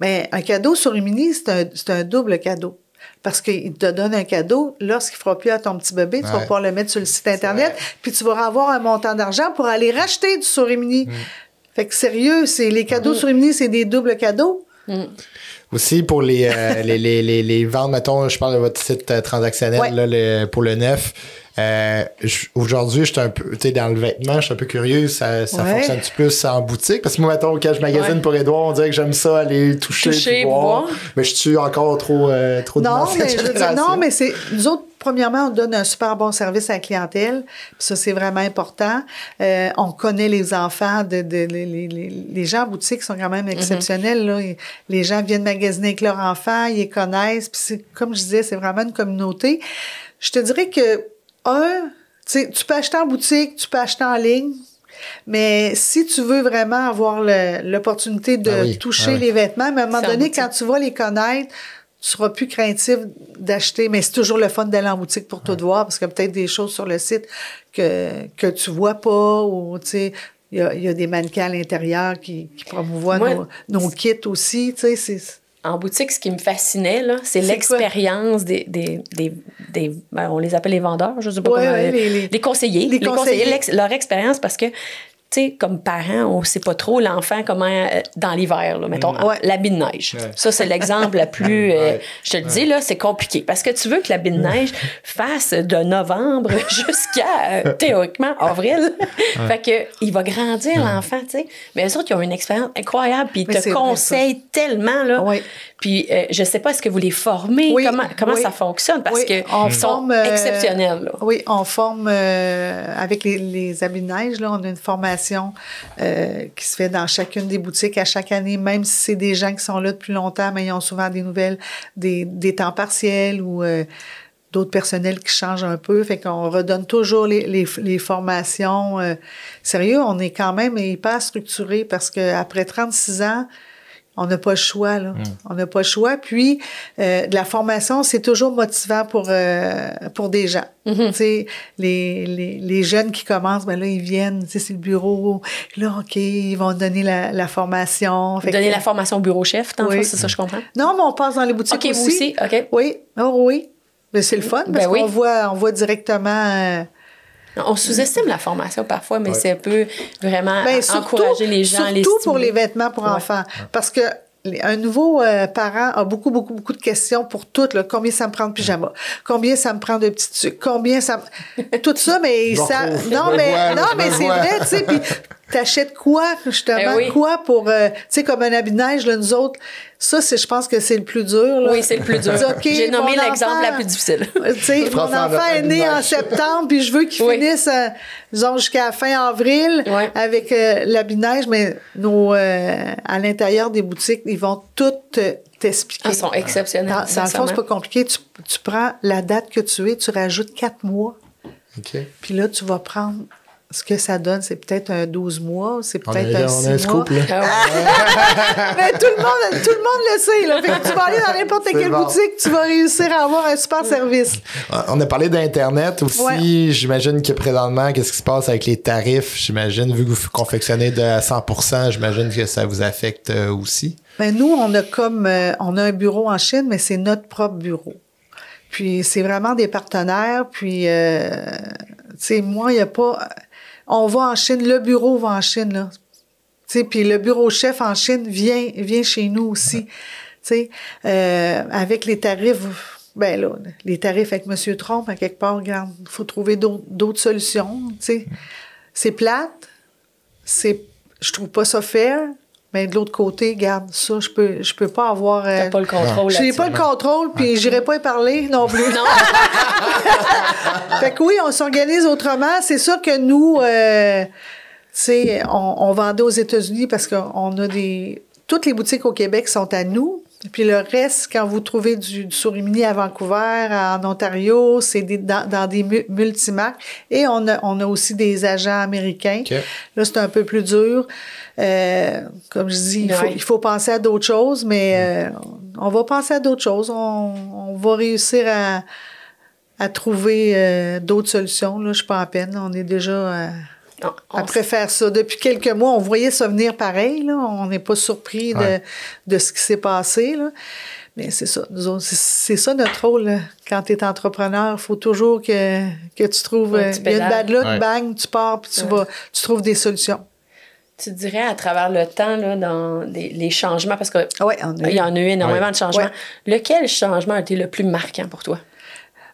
Mais un cadeau sur Rimini, c'est un double cadeau. Parce qu'il te donne un cadeau, lorsqu'il ne fera plus à ton petit bébé, tu vas pouvoir le mettre sur le site Internet, puis tu vas avoir un montant d'argent pour aller racheter du Sorimini. Fait que sérieux, les cadeaux Sorimini, c'est des doubles cadeaux. Aussi, pour les ventes, mettons, je parle de votre site transactionnel là, pour le neuf. Aujourd'hui, je suis un peu, tu sais, dans le vêtement, je suis un peu curieux, ça fonctionne-tu plus en boutique? Parce que moi, mettons, quand je magasine pour Édouard, on dirait que j'aime ça, aller toucher voir. Mais je suis encore trop non, mais je veux dire, non, mais c'est, nous autres, premièrement, on donne un super bon service à la clientèle. Puis ça, c'est vraiment important. On connaît les enfants. Les gens en boutique sont quand même exceptionnels. Là. Les gens viennent magasiner avec leurs enfants, ils les connaissent. Puis comme je disais, c'est vraiment une communauté. Je te dirais que, tu peux acheter en boutique, tu peux acheter en ligne. Mais si tu veux vraiment avoir l'opportunité de toucher les vêtements, mais à un moment donné, quand tu vas les connaître, tu seras plus craintif d'acheter, mais c'est toujours le fun d'aller en boutique pour tout voir, parce qu'il y a peut-être des choses sur le site que tu vois pas, ou tu sais, il y a des mannequins à l'intérieur qui promouvoient nos kits aussi, tu sais, En boutique, ce qui me fascinait, là, c'est l'expérience des ben, on les appelle les vendeurs, je sais pas comment, les conseillers. Les conseillers, leur expérience, parce que, tu sais, comme parents, on sait pas trop l'enfant comment, dans l'hiver, là, mettons, l'habit de neige. Ça, c'est l'exemple le plus, je te le dis, là, c'est compliqué. Parce que tu veux que l'habit de neige fasse de novembre jusqu'à, théoriquement, avril. Fait que, il va grandir, l'enfant, tu sais. Mais eux autres, ils ont une expérience incroyable, puis ils te conseillent tellement, là. Puis, je sais pas, est-ce que vous les formez? Comment ça fonctionne? Parce que ils sont exceptionnels, là. Oui, on forme, avec les habits de neige, là, on a une formation qui se fait dans chacune des boutiques à chaque année, même si c'est des gens qui sont là depuis longtemps, mais ils ont souvent des nouvelles, des temps partiels ou d'autres personnels qui changent un peu. Fait qu'on redonne toujours les formations. Sérieux, on est quand même hyper structuré parce qu'après 36 ans, on n'a pas le choix, là. On n'a pas le choix. Puis, de la formation, c'est toujours motivant pour des gens. Tu sais, les jeunes qui commencent, ben là, ils viennent, tu sais, c'est le bureau. Là, OK, ils vont donner la formation. Donner la formation au bureau-chef, c'est ça, je comprends? Non, mais on passe dans les boutiques aussi. Vous aussi, OK. Oui, oui. Mais c'est le fun, parce qu'on voit directement... On sous-estime la formation parfois, mais c'est un peu vraiment encourager les gens à les stimuler. Surtout pour les vêtements pour enfants. Parce que un nouveau parent a beaucoup de questions pour tout. Là. Combien ça me prend de pyjama? Combien ça me prend de petits trucs? Combien ça me... Tout ça, mais ça... Non, mais c'est vrai, tu sais. Puis t'achètes quoi, justement? Quoi pour... tu sais, comme un habit de neige, là, nous autres... Ça, je pense que c'est le plus dur. Là. Oui, c'est le plus dur. J'ai nommé l'exemple la plus difficile. Tu sais, mon enfant est né en septembre, puis je veux qu'il finisse, disons, jusqu'à fin avril avec l'habit de neige, mais à l'intérieur des boutiques, ils vont toutes t'expliquer. Ils sont exceptionnels. Dans le fond, c'est pas compliqué. Tu prends la date que tu es, tu rajoutes 4 mois. Puis là, tu vas prendre... Ce que ça donne, c'est peut-être un 12 mois, c'est peut-être un 6 mois. Scoop, là. Mais tout le monde le sait, là. Fait que tu vas aller dans n'importe quelle boutique, tu vas réussir à avoir un super service. On a parlé d'Internet aussi. J'imagine que présentement, qu'est-ce qui se passe avec les tarifs? J'imagine, vu que vous confectionnez de 100%, j'imagine que ça vous affecte aussi. Ben, nous, on a un bureau en Chine, mais c'est notre propre bureau. Puis c'est vraiment des partenaires. Puis, tu sais, moi, il n'y a pas... On va en Chine, le bureau va en Chine, là. Tu sais, puis le bureau chef en Chine vient chez nous aussi. Tu sais, avec les tarifs, ben là, les tarifs avec M. Trump, à quelque part, regarde, il faut trouver d'autres solutions, tu sais. C'est plate, je trouve pas ça fair, mais de l'autre côté, regarde, ça, je peux pas avoir... T'as pas le contrôle là-dessus. J'ai pas le contrôle, puis j'irai pas y parler non plus. Non! Fait que oui, on s'organise autrement. C'est sûr que nous, tu sais, on vendait aux États-Unis parce qu'on a toutes les boutiques au Québec sont à nous. Puis le reste, quand vous trouvez du Sorimini à Vancouver, en Ontario, c'est dans des multimarques. Et on a aussi des agents américains. Là, c'est un peu plus dur. Comme je dis, il faut penser à d'autres choses, mais on va penser à d'autres choses. On va réussir à trouver d'autres solutions. Là, je suis pas en peine. On est déjà après faire ça. Depuis quelques mois, on voyait ça venir pareil. Là. On n'est pas surpris de ce qui s'est passé. Là. Mais c'est ça. Nous autres, c'est ça notre rôle. Là. Quand tu es entrepreneur, il faut toujours que tu trouves... Il y a une bad luck, bang, tu pars, puis tu trouves des solutions. Tu dirais, à travers le temps, là, dans les changements, parce qu'il y en a eu énormément de changements, lequel changement a été le plus marquant pour toi?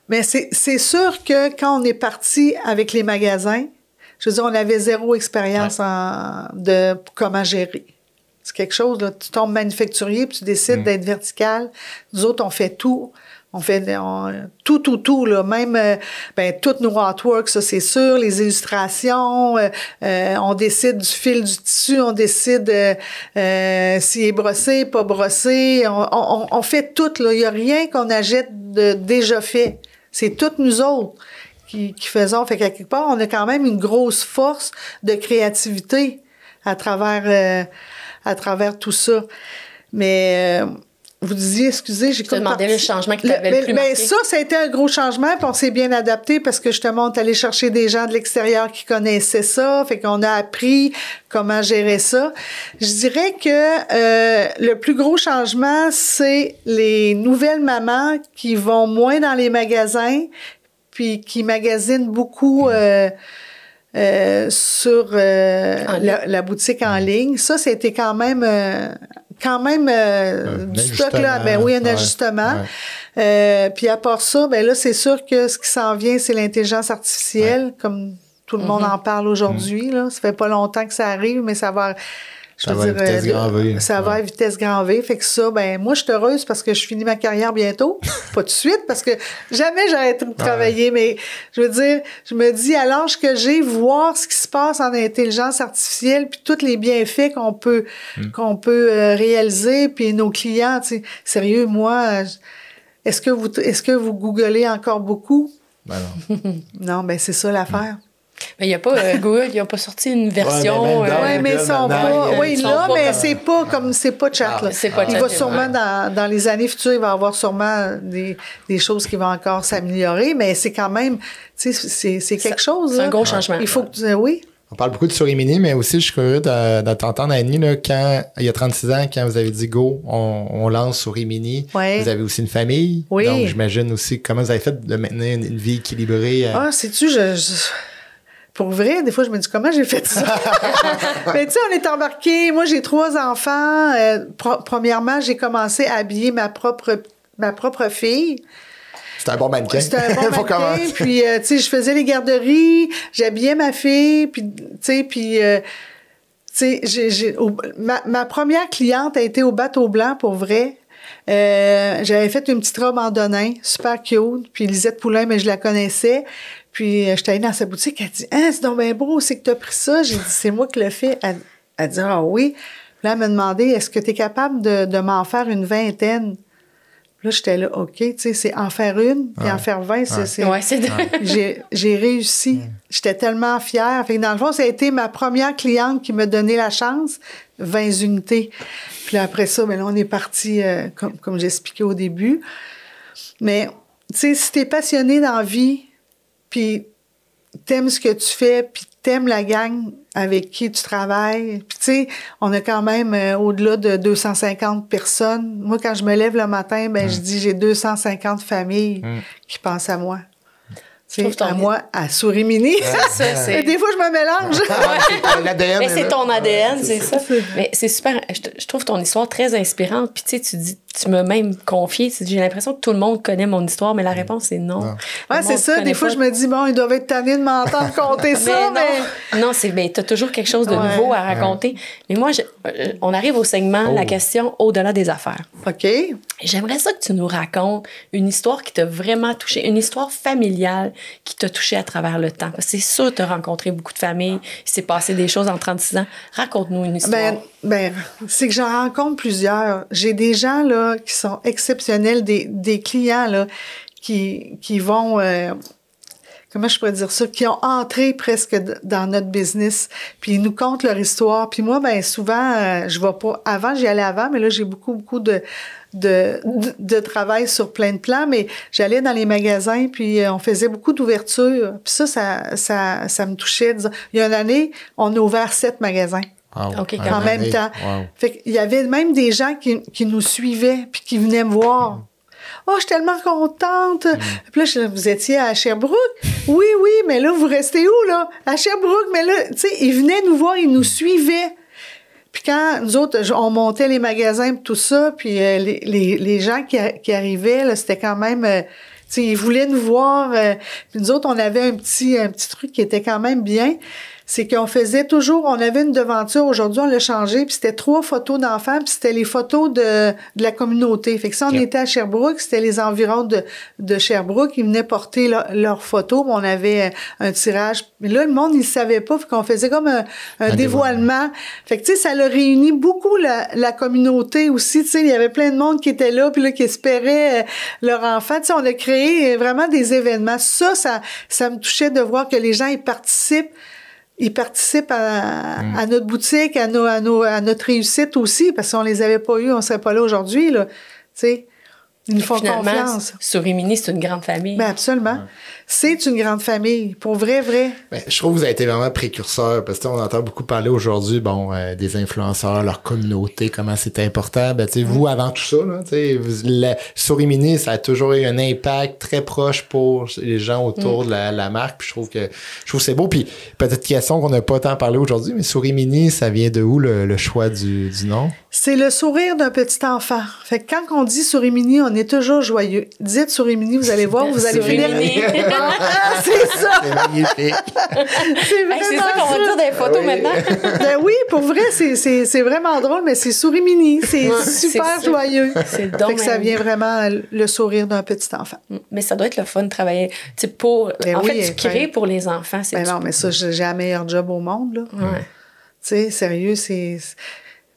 Mais c'est sûr que quand on est parti avec les magasins, je veux dire, on avait zéro expérience de comment gérer. C'est quelque chose, là, tu tombes manufacturier puis tu décides d'être vertical. Nous autres, on fait tout. On fait tout, là. Même, toutes nos artworks, ça, c'est sûr. Les illustrations, on décide du fil du tissu, on décide s'il est brossé, pas brossé. On fait tout, là. Il n'y a rien qu'on achète de déjà fait. C'est toutes nous autres qui faisons. Fait qu'à quelque part, on a quand même une grosse force de créativité à travers tout ça. Mais vous disiez, excusez, j'ai comme demandé le changement qui t'avait le plus marqué. Ça a été un gros changement, puis on s'est bien adapté parce que justement, on est allé chercher des gens de l'extérieur qui connaissaient ça, fait qu'on a appris comment gérer ça. Je dirais que le plus gros changement, c'est les nouvelles mamans qui vont moins dans les magasins, puis qui magasinent beaucoup sur la boutique en ligne. Ça, c'était quand même du stock, là. Ben oui, un ajustement. Puis à part ça, ben là, c'est sûr que ce qui s'en vient, c'est l'intelligence artificielle, comme tout le monde en parle aujourd'hui, là. Ça fait pas longtemps que ça arrive, mais ça va... Ça va à vitesse grand V. Ça va à vitesse grand V. Fait que ça, ben moi, je suis heureuse parce que je finis ma carrière bientôt. Pas tout de suite, parce que jamais j'arrête de travailler. Mais je veux dire, je me dis, à l'âge que j'ai, voir ce qui se passe en intelligence artificielle, puis tous les bienfaits qu'on peut réaliser, puis nos clients, tu sais, sérieux, moi, est-ce que vous googlez encore beaucoup? Ben non. Non, ben c'est ça l'affaire. Mais il n'y a pas Google, il n'a pas sorti une version. Mais ils sont pas. Oui, là, mais c'est pas comme c'est pas chat. Là. C'est pas il chat, va sûrement dans les années futures, il va y avoir sûrement des choses qui vont encore s'améliorer, mais c'est quand même, tu sais, c'est quelque chose. C'est un gros changement. Il faut que oui. On parle beaucoup de Souris Mini, mais aussi, je suis curieux de t'entendre, Annie, là, quand, il y a 36 ans, quand vous avez dit go, on lance Souris Mini. Ouais. Vous avez aussi une famille. Oui. Donc, j'imagine aussi comment vous avez fait de maintenir une vie équilibrée. Sais-tu, pour vrai, des fois, je me dis comment j'ai fait ça. Mais tu sais, on est embarqués. Moi, j'ai 3 enfants. Premièrement, j'ai commencé à habiller ma propre fille. C'était un bon mannequin. C'était un bon mannequin. Puis, tu sais, je faisais les garderies, j'habillais ma fille. Puis, tu sais, ma première cliente a été au Bateau Blanc, pour vrai. J'avais fait une petite robe en Donin, super cute. Puis Lisette Poulain, mais je la connaissais. Puis j'étais allée dans sa boutique, elle dit « Ah, c'est donc bien beau, c'est que t'as pris ça. » J'ai dit « C'est moi qui l'ai fait. » Elle dit « Ah oui. » Puis là, elle m'a demandé « Est-ce que t'es capable de m'en faire une vingtaine? » Là, j'étais là « OK, tu sais, c'est en faire une, puis en faire 20, c'est... » J'ai réussi. J'étais tellement fière. Fait que dans le fond, ça a été ma première cliente qui m'a donné la chance, 20 unités. Puis là, après ça, ben là, on est parti, comme j'expliquais au début. Mais, tu sais, si t'es passionné dans la vie, puis t'aimes ce que tu fais, puis t'aimes la gang avec qui tu travailles. Puis tu sais, on a quand même au-delà de 250 personnes. Moi, quand je me lève le matin, ben je dis j'ai 250 familles qui pensent à moi. À moi, à Souris Mini. Des fois, je me mélange. Mais c'est ton ADN, c'est ça. Mais c'est super. Je trouve ton histoire très inspirante. Puis tu sais, tu m'as même confié. J'ai l'impression que tout le monde connaît mon histoire, mais la réponse est non. Ouais, c'est ça. Des fois, je me dis, bon, ils doivent être tannés de m'entendre compter ça. Mais non, t'as toujours quelque chose de nouveau à raconter. Mais moi, on arrive au segment, la question au-delà des affaires. OK. J'aimerais ça que tu nous racontes une histoire qui t'a vraiment touché, une histoire familiale qui t'a touché à travers le temps. Parce que c'est sûr que tu as rencontré beaucoup de familles, il s'est passé des choses en 36 ans. Raconte-nous une histoire. C'est que j'en rencontre plusieurs. J'ai des gens là qui sont exceptionnels, des clients là qui vont comment je pourrais dire ça, qui ont entré presque dans notre business, puis ils nous content leur histoire. Puis moi, ben souvent, je vais pas... Avant, j'y allais avant, mais là, j'ai beaucoup de travail sur plein de plans, mais j'allais dans les magasins, puis on faisait beaucoup d'ouvertures. Puis ça me touchait. Il y a une année, on a ouvert 7 magasins. Wow. Okay, en même temps. Wow. Fait qu'il y avait même des gens qui nous suivaient, puis qui venaient me voir. Oh, je suis tellement contente. Puis là, vous étiez à Sherbrooke? Oui, mais là, vous restez où, là? À Sherbrooke, mais là, tu sais, ils venaient nous voir, ils nous suivaient. Puis quand nous autres, on montait les magasins et tout ça, puis les gens qui arrivaient, là, c'était quand même... tu sais, ils voulaient nous voir. Puis nous autres, on avait un petit truc qui était quand même bien. C'est qu'on faisait toujours... On avait une devanture. Aujourd'hui, on l'a changé. Puis c'était 3 photos d'enfants. Puis c'était les photos de la communauté. Fait que si on était à Sherbrooke, c'était les environs de Sherbrooke. Ils venaient porter leurs photos. On avait un tirage. Mais là, le monde, il ne savait pas. Fait qu'on faisait comme un dévoilement. Fait que, tu sais, ça l'a réuni beaucoup la communauté aussi. Tu sais, il y avait plein de monde qui était là, puis là, qui espérait leur enfant. Tu sais, on a créé vraiment des événements. Ça me touchait de voir que les gens, ils participent à notre boutique, à notre réussite aussi, parce qu'on les avait pas eus, on serait pas là aujourd'hui, là. Tu sais, ils nous font confiance. Souris-Mini, c'est une grande famille. Ben absolument. Ouais. C'est une grande famille, pour vrai. Ben, je trouve que vous avez été vraiment précurseur, parce que on entend beaucoup parler aujourd'hui, des influenceurs, leur communauté, comment c'est important. Ben, tu sais, vous, avant tout ça, là, tu sais, la Souris-Mini, ça a toujours eu un impact très proche pour les gens autour de la marque, puis je trouve que c'est beau. Puis peut-être question qu'on n'a pas tant parlé aujourd'hui, mais Souris-Mini, ça vient de où le choix du nom? C'est le sourire d'un petit enfant. Fait que quand on dit Souris-Mini, on est toujours joyeux. Dites Souris-Mini, vous allez voir, vous allez finir... c'est ça! C'est magnifique! C'est ça qu'on va dire des photos maintenant. Ben oui, pour vrai, c'est vraiment drôle, mais c'est Souris-Mini. C'est super joyeux. C'est donc. Fait que ça vient vraiment le sourire d'un petit enfant. Mais ça doit être le fun de travailler. Tu sais, en fait, tu crées pour les enfants. Ben non, mais ça, j'ai la meilleure job au monde, là. Ouais. Tu sais, sérieux, c'est...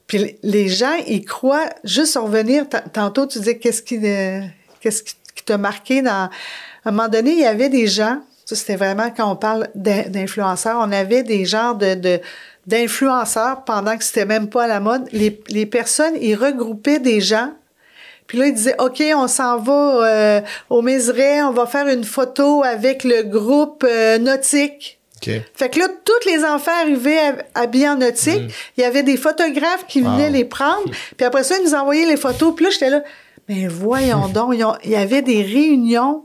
Puis les gens, ils croient, juste en revenir, tantôt tu disais qu'est-ce qui t'a marqué dans... À un moment donné, il y avait des gens, ça c'était vraiment quand on parle d'influenceurs, on avait des genres d'influenceurs pendant que c'était même pas à la mode. Les personnes, ils regroupaient des gens, puis là, ils disaient, OK, on s'en va au Mézeray, on va faire une photo avec le groupe nautique. Okay. Fait que là, tous les enfants arrivaient habillés en nautique. Il y avait des photographes qui venaient les prendre. Puis après ça, ils nous envoyaient les photos. Puis là, j'étais là, mais voyons donc, il y avait des réunions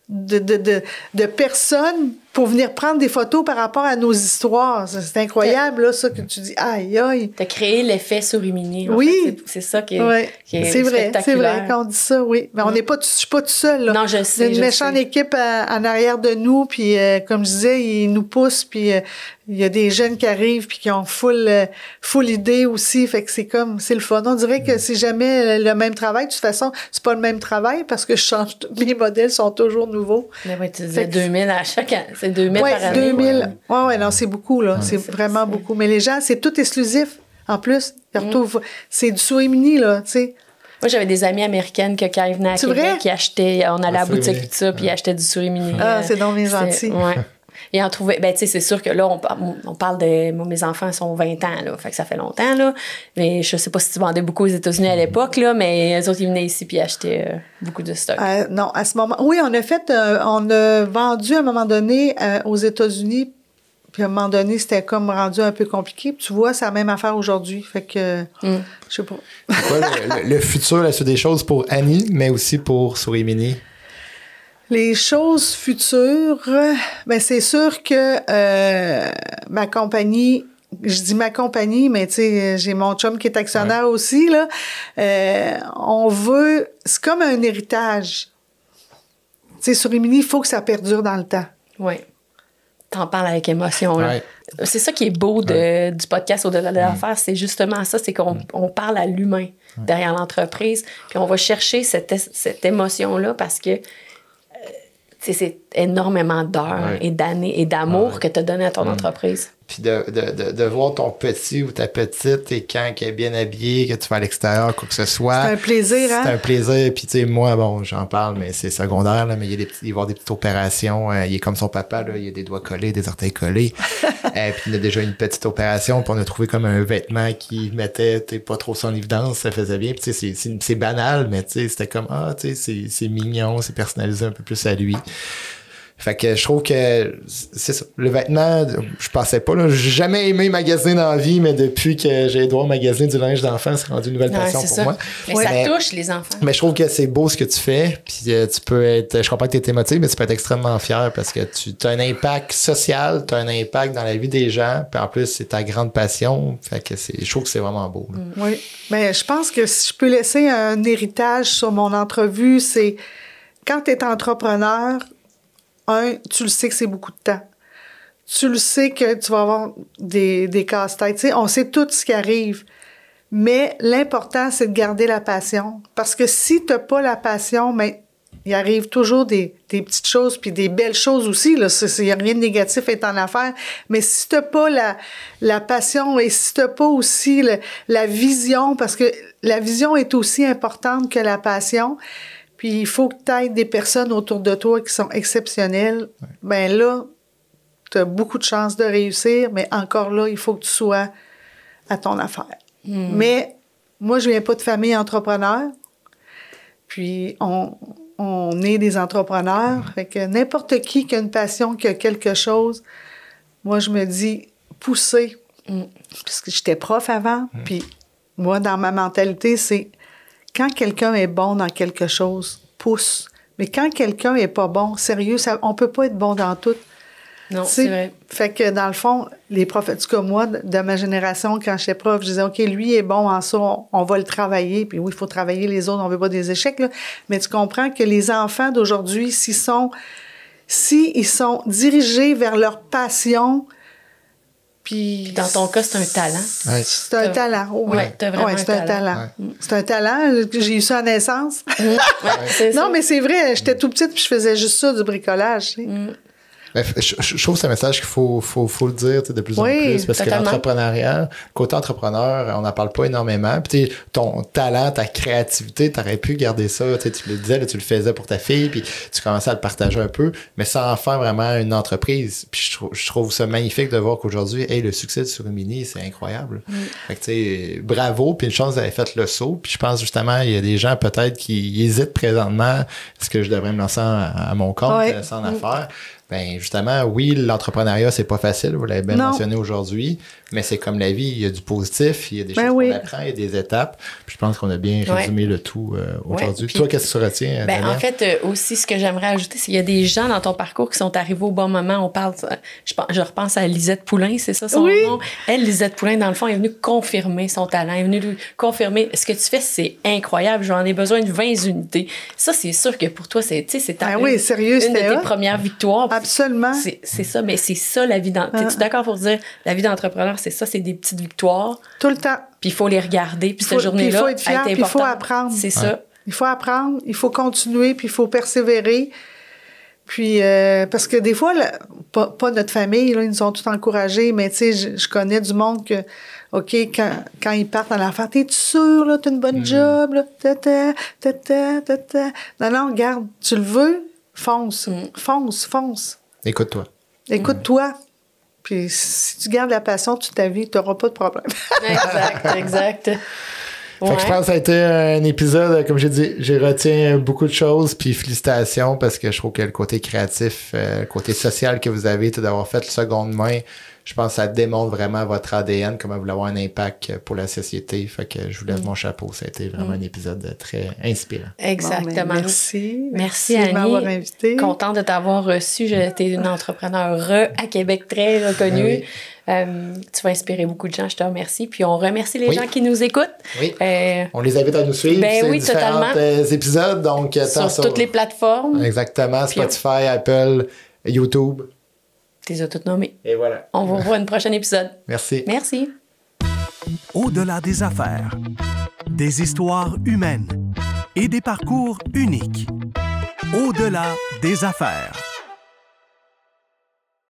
de personnes pour venir prendre des photos par rapport à nos histoires. C'est incroyable, là, ça, que tu dis, aïe, aïe. T'as créé l'effet Souris-Mini. Oui. En fait, c'est ça qui est c'est vrai, quand on dit ça, oui. Mais je suis pas tout seul, là. Non, je sais. Il y a une méchante équipe en arrière de nous, puis comme je disais, ils nous poussent, puis il y a des jeunes qui arrivent, puis qui ont full idée aussi, fait que c'est le fun. On dirait que c'est jamais le même travail. De toute façon, c'est pas le même travail, parce que mes modèles sont toujours nouveaux. Mais oui, tu disais 2000 à chaque année. C'est 2000 par année. 2000. Ouais, non, c'est beaucoup, là. C'est vraiment beaucoup. Mais les gens, c'est tout exclusif. En plus, ils retrouvent... C'est du Souris-Mini, là, tu sais. Moi, j'avais des amies américaines que quand ils venaient à Québec, qui achetaient... On allait à la boutique et tout ça, puis ils achetaient du Souris-Mini. Ah, c'est donc bien gentil. Ouais. Et en trouver... Ben, tu sais, c'est sûr que là, on parle de... Moi, mes enfants sont 20 ans, là. Fait que ça fait longtemps, là. Mais je sais pas si tu vendais beaucoup aux États-Unis à l'époque, là, mais eux autres, ils venaient ici puis achetaient beaucoup de stock. Non, à ce moment... Oui, on a vendu à un moment donné aux États-Unis, puis à un moment donné, c'était comme rendu un peu compliqué. Puis tu vois, c'est la même affaire aujourd'hui. Fait que, je sais pas. C'est quoi le futur, la suite des choses pour Annie, mais aussi pour Souris-Mini? Les choses futures, ben c'est sûr que ma compagnie, je dis ma compagnie, mais tu sais, j'ai mon chum qui est actionnaire aussi, là. On veut, c'est comme un héritage. Tu sais, Souris-Mini, il faut que ça perdure dans le temps. Oui. T'en parles avec émotion, là. Ouais. C'est ça qui est beau du podcast Au-delà de l'affaire, c'est justement ça, c'est qu'on parle à l'humain derrière l'entreprise, puis on va chercher cette émotion-là parce que c'est énormément d'heures et d'années et d'amour que tu as donné à ton entreprise. Puis de voir ton petit ou ta petite et quand elle est bien habillée, que tu vas à l'extérieur, quoi que ce soit. C'est un plaisir, hein? C'est un plaisir. Puis, tu sais, moi, bon, j'en parle, mais c'est secondaire, là, mais il va y avoir des petites opérations. Il est comme son papa, là, il a des doigts collés, des orteils collés. Puis, il a déjà une petite opération, puis on a trouvé comme un vêtement qui mettait pas trop son évidence, ça faisait bien. Puis, tu sais, c'est banal, mais tu sais, c'était comme, tu sais, c'est mignon, c'est personnalisé un peu plus à lui. Fait que je trouve que c'est ça. Le vêtement, je pensais pas, là. J'ai jamais aimé magasiner dans la vie, mais depuis que j'ai le droit de magasiner du linge d'enfant, c'est rendu une nouvelle passion pour moi. Mais ça touche les enfants. Mais je trouve que c'est beau ce que tu fais. Puis tu peux être. Je comprends que tu es émotif, mais tu peux être extrêmement fier parce que tu as un impact social, tu as un impact dans la vie des gens. Puis en plus, c'est ta grande passion. Fait que je trouve que c'est vraiment beau. Oui. Mais je pense que si je peux laisser un héritage sur mon entrevue, c'est quand tu es entrepreneur, tu le sais que c'est beaucoup de temps. Tu le sais que tu vas avoir des casse-têtes. Tu sais, on sait tout ce qui arrive. Mais l'important, c'est de garder la passion. Parce que si tu n'as pas la passion, mais il arrive toujours des petites choses, puis des belles choses aussi. Il n'y a rien de négatif à être en affaires. Mais si tu n'as pas la passion et si tu n'as pas aussi la vision, parce que la vision est aussi importante que la passion, puis il faut que tu aies des personnes autour de toi qui sont exceptionnelles. Ouais. Bien là, tu as beaucoup de chances de réussir, mais encore là, il faut que tu sois à ton affaire. Mais moi, je viens pas de famille entrepreneur. Puis on est des entrepreneurs. Fait que n'importe qui a une passion, qui a quelque chose, moi, je me dis, pousser. Parce que j'étais prof avant. Puis moi, dans ma mentalité, c'est quand quelqu'un est bon dans quelque chose, pousse. Mais quand quelqu'un est pas bon, sérieux, on peut pas être bon dans tout. Non, c'est vrai. Fait que dans le fond, les profs, en tout cas moi, de ma génération, quand j'étais prof, je disais, OK, lui est bon en ça, on va le travailler. Puis oui, il faut travailler les autres, on veut pas des échecs, là. Mais tu comprends que les enfants d'aujourd'hui, s'ils sont dirigés vers leur passion, puis dans ton cas, c'est un talent. Ouais. C'est un talent. Oui, t'as vraiment c'est un talent. Ouais. C'est un talent. J'ai eu ça à naissance. Non, mais c'est vrai. J'étais tout petite puis je faisais juste ça, du bricolage. Tu sais. Je trouve que c'est un message qu'il faut le dire de plus en plus. Parce que l'entrepreneuriat, côté entrepreneur, on n'en parle pas énormément. Puis ton talent, ta créativité, tu aurais pu garder ça. Tu le disais, là, tu le faisais pour ta fille, puis tu commençais à le partager un peu, mais sans en faire vraiment une entreprise. Puis je trouve ça magnifique de voir qu'aujourd'hui, le succès de Surumini, c'est incroyable. Fait que tu sais, bravo, puis une chance d'avoir fait le saut. Puis je pense justement, il y a des gens peut-être qui hésitent présentement, est-ce que je devrais me lancer à mon compte, sans affaires? Ben justement, oui, l'entrepreneuriat, c'est pas facile, vous l'avez bien mentionné aujourd'hui, mais c'est comme la vie, il y a du positif, il y a des choses qu'on apprend, il y a des étapes. Puis je pense qu'on a bien résumé le tout aujourd'hui. Puis toi, qu'est-ce que tu retiens, Danielle? En fait, aussi, ce que j'aimerais ajouter, c'est qu'il y a des gens dans ton parcours qui sont arrivés au bon moment. On parle, je repense à Lisette Poulain, c'est ça son nom? Elle, Lisette Poulain, dans le fond, est venue confirmer son talent, est venue confirmer ce que tu fais, c'est incroyable, j'en ai besoin de 20 unités. Ça, c'est sûr que pour toi, c'est sérieux, une de tes premières victoires. Absolument. C'est ça, mais c'est ça la vie d'entrepreneur. Es-tu d'accord pour dire la vie d'entrepreneur, c'est ça, c'est des petites victoires. Tout le temps. Puis il faut les regarder, puis cette journée-là, il faut être fier, puis il faut apprendre. C'est ça. Il faut apprendre, il faut continuer, puis il faut persévérer. Puis, parce que des fois, pas notre famille, là, ils nous ont tous encouragés, mais tu sais, je connais du monde que, OK, quand ils partent en l'enfant, t'es-tu sûr, là, t'as une bonne job, là, Non, regarde, tu le veux, fonce. Écoute-toi. Écoute-toi. Puis si tu gardes la passion toute ta vie, tu n'auras pas de problème. Exact. Fait que je pense que ça a été un épisode, comme j'ai dit, j'ai retiens beaucoup de choses, puis félicitations, parce que je trouve que le côté créatif, le côté social que vous avez, d'avoir fait le seconde main, je pense que ça démontre vraiment votre ADN, comment vous voulez avoir un impact pour la société. Fait que je vous lève mon chapeau. Ça a été vraiment un épisode très inspirant. Exactement. Bon, merci. Merci Annie. De m'avoir invité. Contente de t'avoir reçu. J'étais une entrepreneure à Québec très reconnue. Tu vas inspirer beaucoup de gens, je te remercie. Puis on remercie les gens qui nous écoutent. Oui. On les invite à nous suivre. C'est différents épisodes. Donc, sur toutes les plateformes. Exactement. Spotify, Apple, YouTube. Tu les as toutes nommées. Et voilà. On vous revoit un prochain épisode. Merci. Merci. Au-delà des affaires, des histoires humaines et des parcours uniques. Au-delà des affaires.